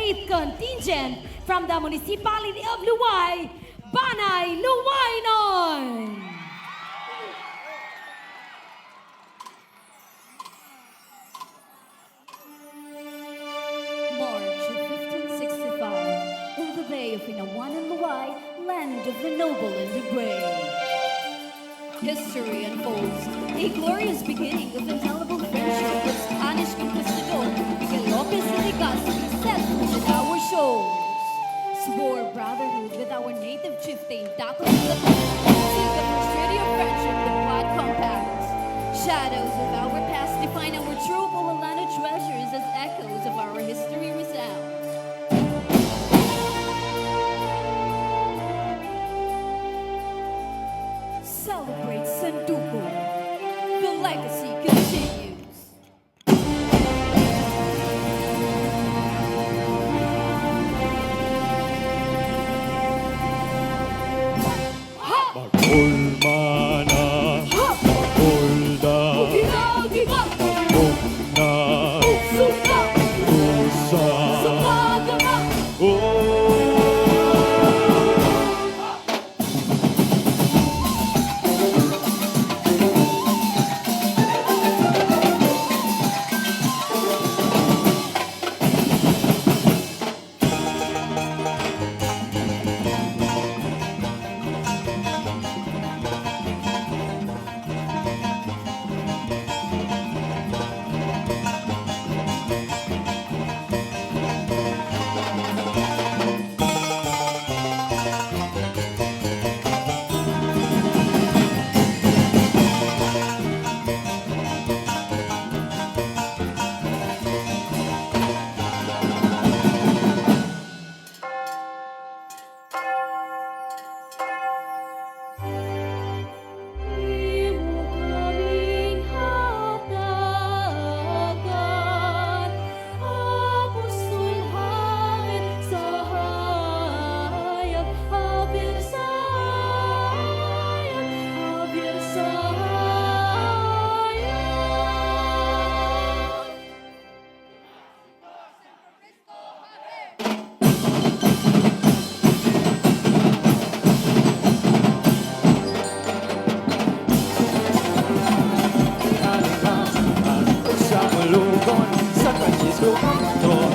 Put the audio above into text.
8th contingent from the Municipality of Loay, Banay Loaynon. March of 1565, in the Bay of Inawan and Loay, land of the noble and the brave. History unfolds a glorious beginning of indelible friendship with Spanish conquistador Miguel Lopez and Legazpi settled in our shores. Swore brotherhood with our native chieftain Dato Philippines, sealed the first treaty of friendship with blood compacts. Shadows of our past define our true Boholano treasures as echoes of our history resound. Celebrate SANDUGO. The legacy continues. Magulmana, magulda, magugna, usa, Sa Francisco Canton,